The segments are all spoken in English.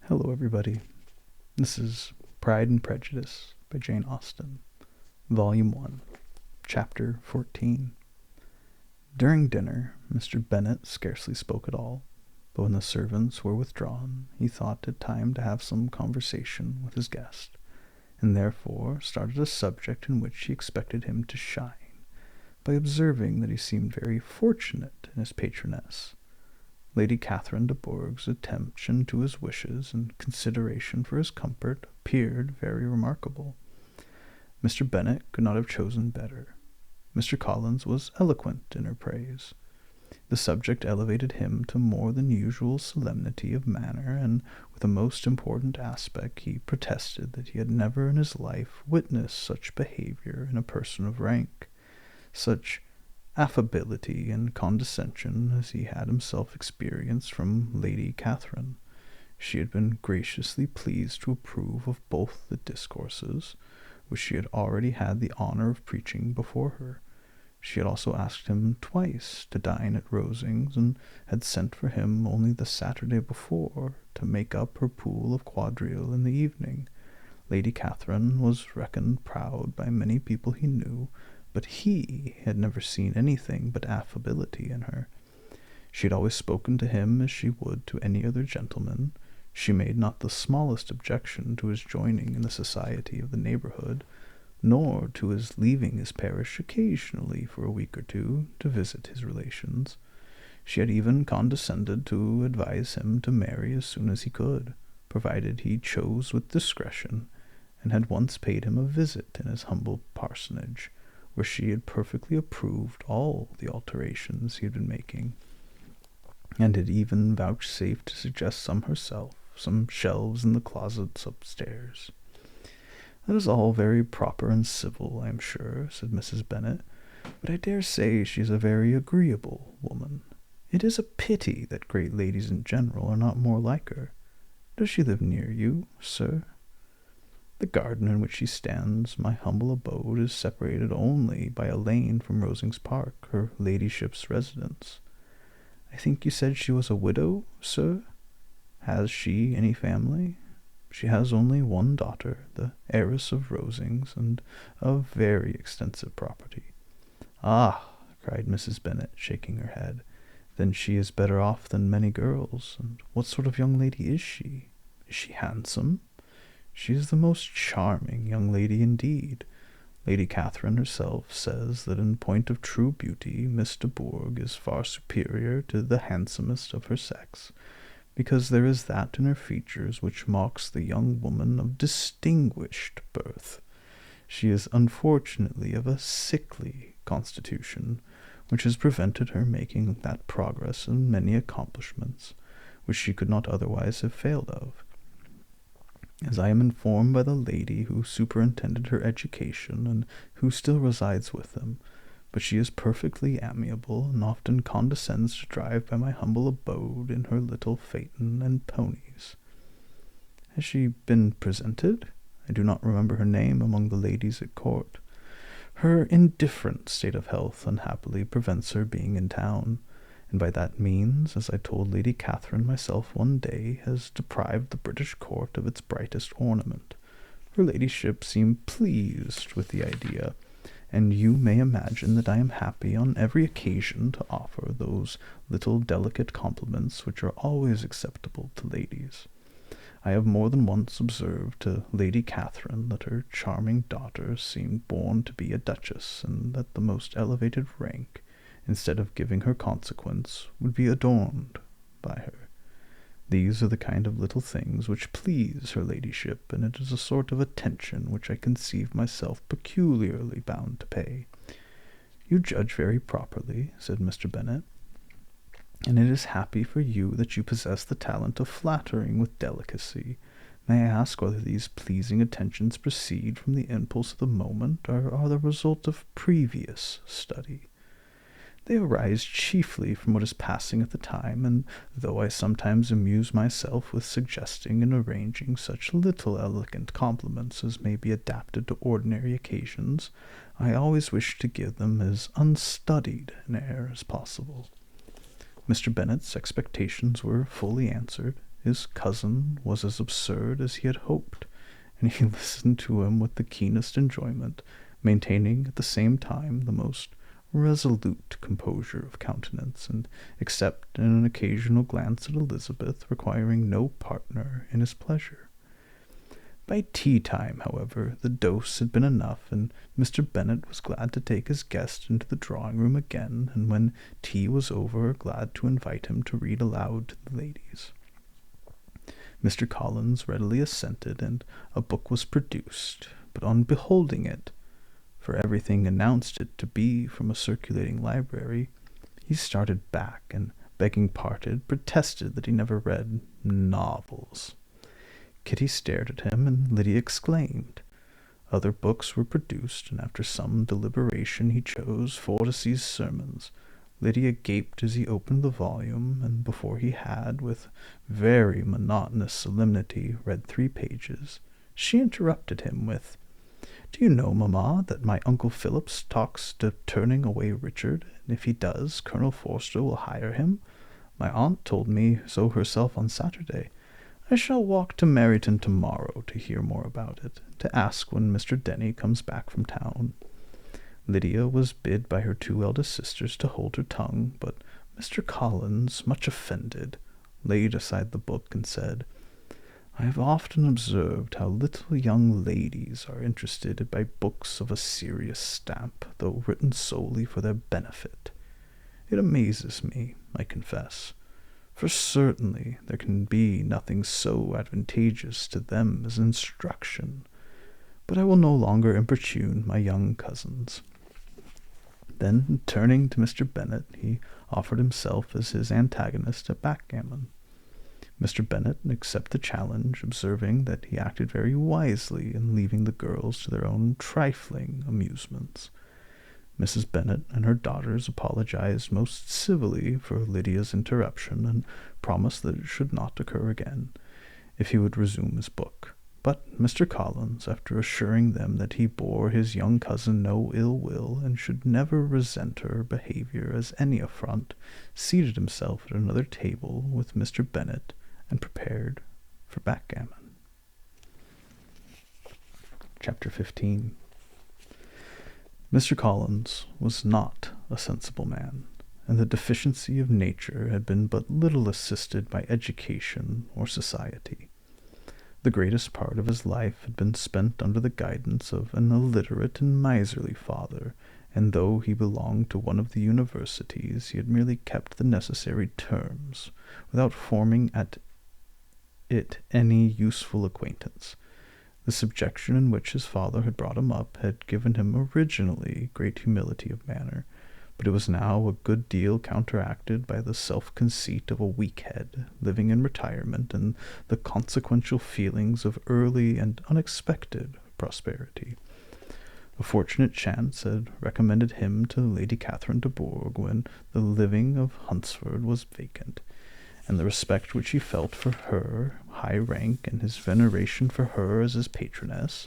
Hello, everybody. This is Pride and Prejudice by Jane Austen, Volume 1, Chapter 14. During dinner, Mr. Bennet scarcely spoke at all, but when the servants were withdrawn, he thought it time to have some conversation with his guest, and therefore started a subject in which he expected him to shine, by observing that he seemed very fortunate in his patroness. Lady Catherine de Bourgh's attention to his wishes and consideration for his comfort appeared very remarkable. Mr. Bennet could not have chosen better. Mr. Collins was eloquent in her praise. The subject elevated him to more than usual solemnity of manner, and with a most important aspect he protested that he had never in his life witnessed such behaviour in a person of rank, such affability and condescension as he had himself experienced from Lady Catherine. She had been graciously pleased to approve of both the discourses, which she had already had the honour of preaching before her. She had also asked him twice to dine at Rosings, and had sent for him only the Saturday before to make up her pool of quadrille in the evening. Lady Catherine was reckoned proud by many people he knew, but he had never seen anything but affability in her. She had always spoken to him as she would to any other gentleman. She made not the smallest objection to his joining in the society of the neighbourhood, nor to his leaving his parish occasionally for a week or two to visit his relations. She had even condescended to advise him to marry as soon as he could, provided he chose with discretion, and had once paid him a visit in his humble parsonage, where she had perfectly approved all the alterations he had been making, and had even vouchsafed to suggest some herself, some shelves in the closets upstairs. "That is all very proper and civil, I am sure," said Mrs. Bennet, "but I dare say she is a very agreeable woman. It is a pity that great ladies in general are not more like her. Does she live near you, sir?" "The garden in which she stands, my humble abode, is separated only by a lane from Rosings Park, her ladyship's residence." "I think you said she was a widow, sir?" "Has she any family?" "She has only one daughter, the heiress of Rosings, and of very extensive property." "Ah!" cried Mrs. Bennet, shaking her head, "then she is better off than many girls. And what sort of young lady is she? Is she handsome?" "She is the most charming young lady indeed. Lady Catherine herself says that in point of true beauty Miss de Bourgh is far superior to the handsomest of her sex, because there is that in her features which marks the young woman of distinguished birth. She is unfortunately of a sickly constitution, which has prevented her making that progress in many accomplishments which she could not otherwise have failed of. As I am informed by the lady who superintended her education, and who still resides with them, but she is perfectly amiable, and often condescends to drive by my humble abode in her little phaeton and ponies." "Has she been presented? I do not remember her name among the ladies at court." "Her indifferent state of health unhappily prevents her being in town, and by that means, as I told Lady Catherine myself one day, has deprived the British court of its brightest ornament. Her ladyship seemed pleased with the idea, and you may imagine that I am happy on every occasion to offer those little delicate compliments which are always acceptable to ladies. I have more than once observed to Lady Catherine that her charming daughter seemed born to be a duchess, and that the most elevated rank, instead of giving her consequence, would be adorned by her. These are the kind of little things which please her ladyship, and it is a sort of attention which I conceive myself peculiarly bound to pay." "You judge very properly," said Mr. Bennet, "and it is happy for you that you possess the talent of flattering with delicacy. May I ask whether these pleasing attentions proceed from the impulse of the moment, or are the result of previous study?" "They arise chiefly from what is passing at the time, and though I sometimes amuse myself with suggesting and arranging such little elegant compliments as may be adapted to ordinary occasions, I always wish to give them as unstudied an air as possible." Mr. Bennet's expectations were fully answered. his cousin was as absurd as he had hoped, and he listened to him with the keenest enjoyment, maintaining at the same time the most resolute composure of countenance, and except in an occasional glance at Elizabeth, requiring no partner in his pleasure. By tea-time, however, the dose had been enough, and Mr. Bennet was glad to take his guest into the drawing-room again, and when tea was over, glad to invite him to read aloud to the ladies. Mr. Collins readily assented, and a book was produced, but on beholding it, for everything announced it to be from a circulating library, he started back, and, begging pardon, protested that he never read novels. Kitty stared at him, and Lydia exclaimed. Other books were produced, and after some deliberation he chose Fortescue's Sermons. Lydia gaped as he opened the volume, and before he had, with very monotonous solemnity, read 3 pages, she interrupted him with, "Do you know, mamma, that my Uncle Phillips talks of turning away Richard, and if he does, Colonel Forster will hire him? My aunt told me so herself on Saturday. I shall walk to Meryton tomorrow to hear more about it, to ask when Mr. Denny comes back from town." Lydia was bid by her 2 eldest sisters to hold her tongue, but Mr. Collins, much offended, laid aside the book and said, "I have often observed how little young ladies are interested by books of a serious stamp, though written solely for their benefit. It amazes me, I confess, for certainly there can be nothing so advantageous to them as instruction. But I will no longer importune my young cousins." Then, turning to Mr. Bennet, he offered himself as his antagonist at backgammon. Mr. Bennet accepted the challenge, observing that he acted very wisely in leaving the girls to their own trifling amusements. Mrs. Bennet and her daughters apologized most civilly for Lydia's interruption, and promised that it should not occur again, if he would resume his book. But Mr. Collins, after assuring them that he bore his young cousin no ill will, and should never resent her behavior as any affront, seated himself at another table with Mr. Bennet, and prepared for backgammon. Chapter 15. Mr. Collins was not a sensible man, and the deficiency of nature had been but little assisted by education or society. The greatest part of his life had been spent under the guidance of an illiterate and miserly father, and though he belonged to one of the universities, he had merely kept the necessary terms, without forming at it any useful acquaintance. The subjection in which his father had brought him up had given him originally great humility of manner, but it was now a good deal counteracted by the self-conceit of a weak head, living in retirement, and the consequential feelings of early and unexpected prosperity. A fortunate chance had recommended him to Lady Catherine de Bourgh when the living of Hunsford was vacant, and the respect which he felt for her high rank, and his veneration for her as his patroness,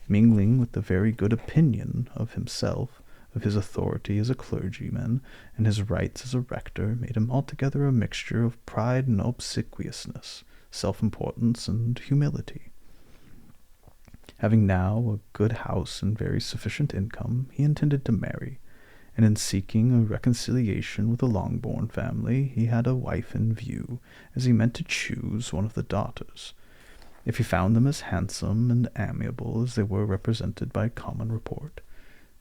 mingling with the very good opinion of himself, of his authority as a clergyman, and his rights as a rector, made him altogether a mixture of pride and obsequiousness, self-importance and humility. Having now a good house and very sufficient income, he intended to marry, and in seeking a reconciliation with the Longbourn family, he had a wife in view, as he meant to choose one of the daughters, if he found them as handsome and amiable as they were represented by common report.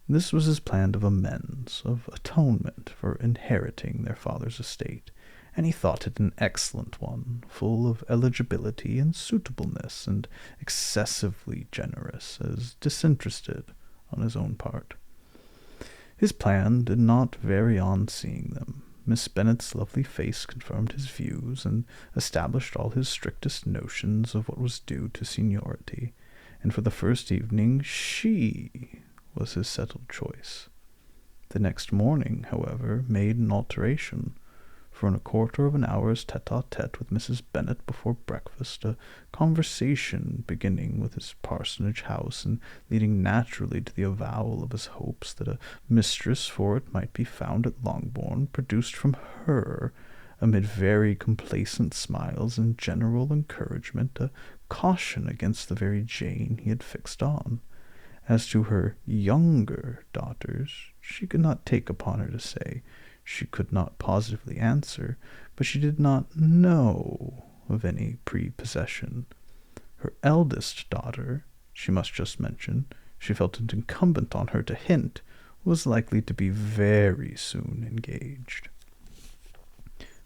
This was his plan of amends, of atonement for inheriting their father's estate, and he thought it an excellent one, full of eligibility and suitableness, and excessively generous, as disinterested on his own part. His plan did not vary on seeing them. Miss Bennet's lovely face confirmed his views, and established all his strictest notions of what was due to seniority, and for the first evening she was his settled choice. The next morning, however, made an alteration, for in a quarter of an hour's tete-a-tete with Mrs. Bennet before breakfast, a conversation beginning with his parsonage house, and leading naturally to the avowal of his hopes that a mistress for it might be found at Longbourn, produced from her amid very complacent smiles and general encouragement, a caution against the very Jane he had fixed on. As to her younger daughters, she could not take upon her to say. She could not positively answer, but she did not know of any prepossession. Her eldest daughter, she must just mention, she felt it incumbent on her to hint, was likely to be very soon engaged.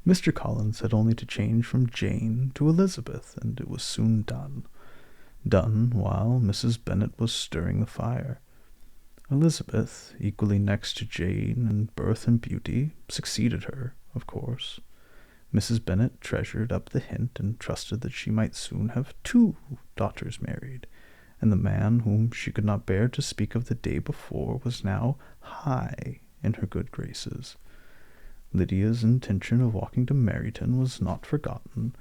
Mr. Collins had only to change from Jane to Elizabeth, and it was soon done. Done while Mrs. Bennet was stirring the fire. Elizabeth, equally next to Jane in birth and beauty, succeeded her, of course. Mrs. Bennet treasured up the hint and trusted that she might soon have 2 daughters married, and the man whom she could not bear to speak of the day before was now high in her good graces. Lydia's intention of walking to Meryton was not forgotten.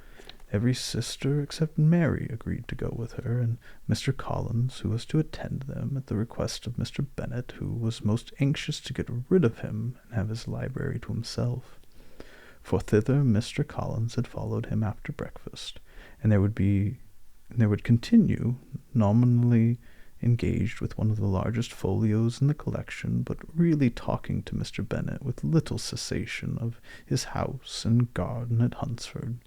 Every sister except Mary agreed to go with her, and Mr. Collins, who was to attend them at the request of Mr. Bennet, who was most anxious to get rid of him and have his library to himself. For thither Mr. Collins had followed him after breakfast, and there would continue, nominally engaged with one of the largest folios in the collection, but really talking to Mr. Bennet with little cessation of his house and garden at Hunsford.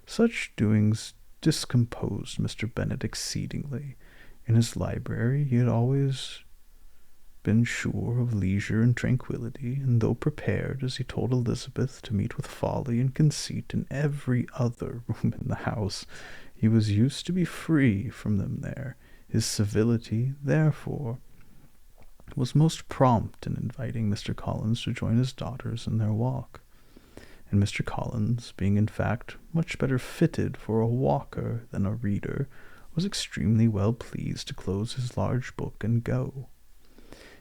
Such doings discomposed Mr. Bennet exceedingly. In his library he had always been sure of leisure and tranquillity, and though prepared, as he told Elizabeth, to meet with folly and conceit in every other room in the house, he was used to be free from them there. His civility, therefore, was most prompt in inviting Mr. Collins to join his daughters in their walk. And Mr. Collins, being in fact much better fitted for a walker than a reader, was extremely well pleased to close his large book and go.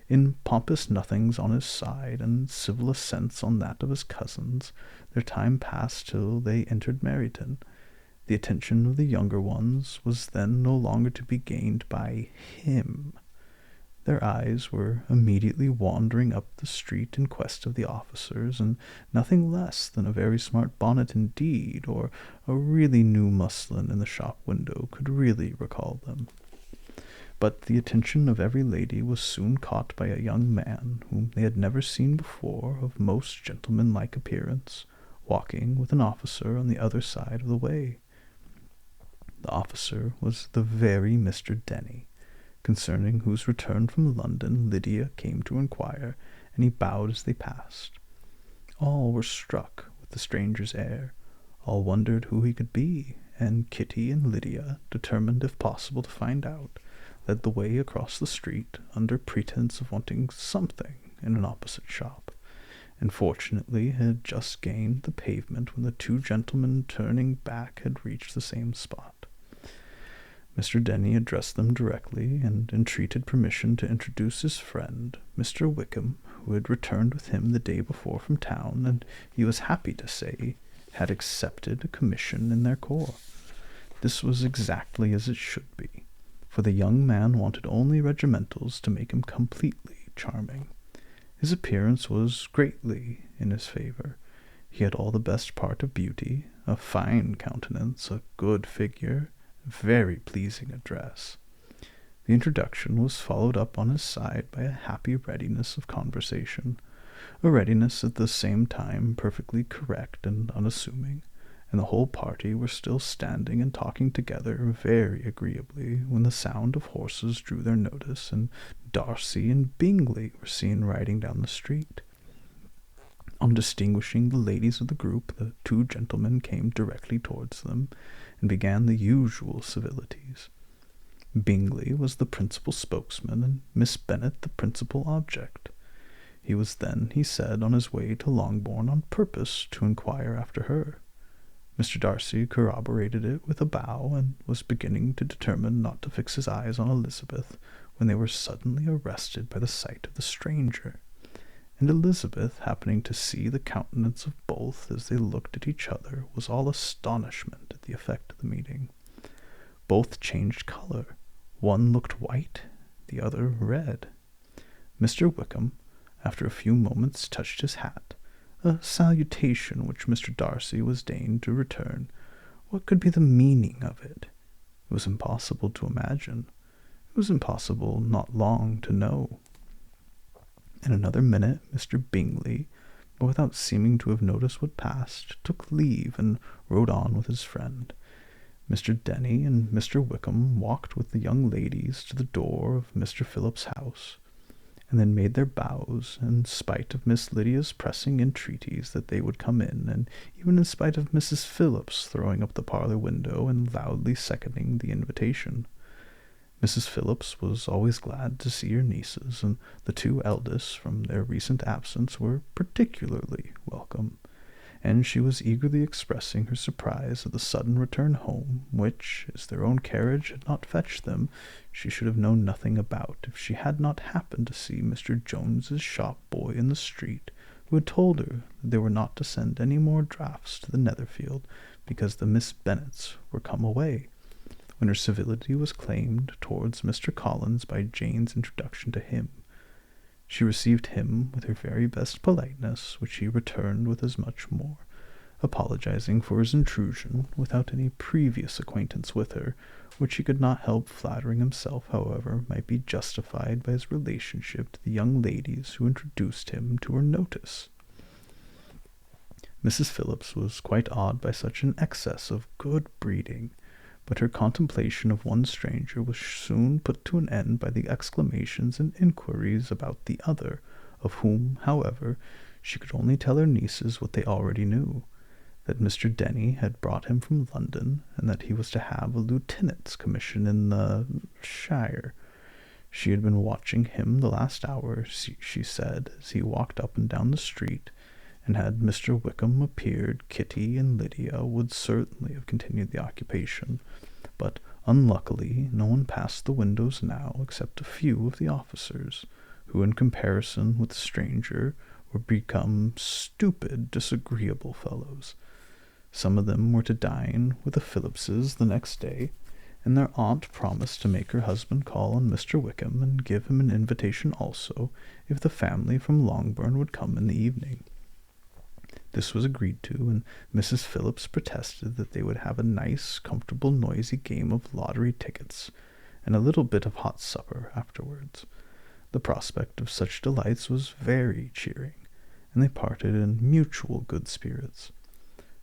In pompous nothings on his side, and civil assents on that of his cousins, their time passed till they entered Meryton. The attention of the younger ones was then no longer to be gained by him. Their eyes were immediately wandering up the street in quest of the officers, and nothing less than a very smart bonnet indeed, or a really new muslin in the shop window, could really recall them. But the attention of every lady was soon caught by a young man whom they had never seen before, of most gentlemanlike appearance, walking with an officer on the other side of the way. The officer was the very Mr. Denny, concerning whose return from London Lydia came to inquire, and he bowed as they passed. All were struck with the stranger's air. All wondered who he could be, and Kitty and Lydia, determined if possible to find out, led the way across the street under pretence of wanting something in an opposite shop, and fortunately had just gained the pavement when the 2 gentlemen turning back had reached the same spot. Mr. Denny addressed them directly, and entreated permission to introduce his friend, Mr. Wickham, who had returned with him the day before from town, and he was happy to say had accepted a commission in their corps. This was exactly as it should be, for the young man wanted only regimentals to make him completely charming. His appearance was greatly in his favor. He had all the best part of beauty, a fine countenance, a good figure, very pleasing address. The introduction was followed up on his side by a happy readiness of conversation, a readiness at the same time perfectly correct and unassuming, and the whole party were still standing and talking together very agreeably when the sound of horses drew their notice, and Darcy and Bingley were seen riding down the street. On distinguishing the ladies of the group, the 2 gentlemen came directly towards them, and began the usual civilities. Bingley was the principal spokesman, and Miss Bennet the principal object. He was then, he said, on his way to Longbourn on purpose to inquire after her. Mr. Darcy corroborated it with a bow, and was beginning to determine not to fix his eyes on Elizabeth, when they were suddenly arrested by the sight of the stranger. And Elizabeth, happening to see the countenance of both as they looked at each other, was all astonishment at the effect of the meeting. Both changed color. One looked white, the other red. Mr. Wickham, after a few moments, touched his hat. a salutation which Mr. Darcy was deigned to return. What could be the meaning of it? It was impossible to imagine. It was impossible not long to know. In another minute Mr. Bingley, but without seeming to have noticed what passed, took leave and rode on with his friend. Mr. Denny and Mr. Wickham walked with the young ladies to the door of Mr. Phillips's house, and then made their bows, in spite of Miss Lydia's pressing entreaties that they would come in, and even in spite of Mrs. Phillips throwing up the parlor window and loudly seconding the invitation. Mrs. Phillips was always glad to see her nieces, and the two eldest, from their recent absence, were particularly welcome, and she was eagerly expressing her surprise at the sudden return home, which, as their own carriage had not fetched them, she should have known nothing about if she had not happened to see Mr. Jones's shop boy in the street, who had told her that they were not to send any more drafts to the Netherfield, because the Miss Bennets were come away, when her civility was claimed towards Mr. Collins by Jane's introduction to him. She received him with her very best politeness, which he returned with as much more, apologizing for his intrusion, without any previous acquaintance with her, which he could not help flattering himself, however, might be justified by his relationship to the young ladies who introduced him to her notice. Mrs. Phillips was quite awed by such an excess of good breeding, but her contemplation of one stranger was soon put to an end by the exclamations and inquiries about the other, of whom, however, she could only tell her nieces what they already knew, that Mr. Denny had brought him from London, and that he was to have a lieutenant's commission in the shire. She had been watching him the last hour, she said, as he walked up and down the street, and had Mr. Wickham appeared, Kitty and Lydia would certainly have continued the occupation, but unluckily no one passed the windows now except a few of the officers, who in comparison with the stranger were become stupid, disagreeable fellows. Some of them were to dine with the Phillipses the next day, and their aunt promised to make her husband call on Mr. Wickham and give him an invitation also, if the family from Longbourn would come in the evening. This was agreed to, and Mrs. Phillips protested that they would have a nice, comfortable, noisy game of lottery tickets, and a little bit of hot supper afterwards. The prospect of such delights was very cheering, and they parted in mutual good spirits.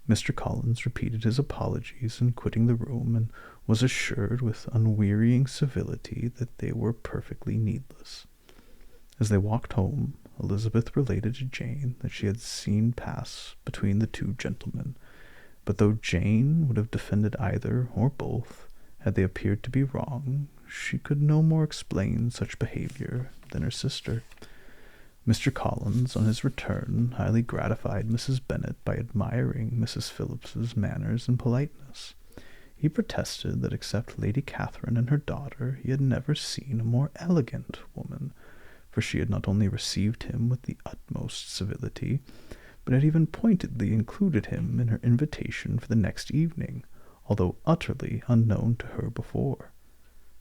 Mr. Collins repeated his apologies in quitting the room, and was assured with unwearying civility that they were perfectly needless. As they walked home, Elizabeth related to Jane that she had seen pass between the two gentlemen, but though Jane would have defended either or both, had they appeared to be wrong, she could no more explain such behavior than her sister. Mr. Collins, on his return, highly gratified Mrs. Bennet by admiring Mrs. Phillips's manners and politeness. He protested that except Lady Catherine and her daughter, he had never seen a more elegant woman, for she had not only received him with the utmost civility, but had even pointedly included him in her invitation for the next evening, although utterly unknown to her before.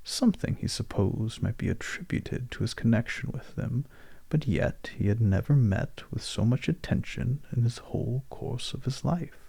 Something, he supposed, might be attributed to his connection with them, but yet he had never met with so much attention in his whole course of his life.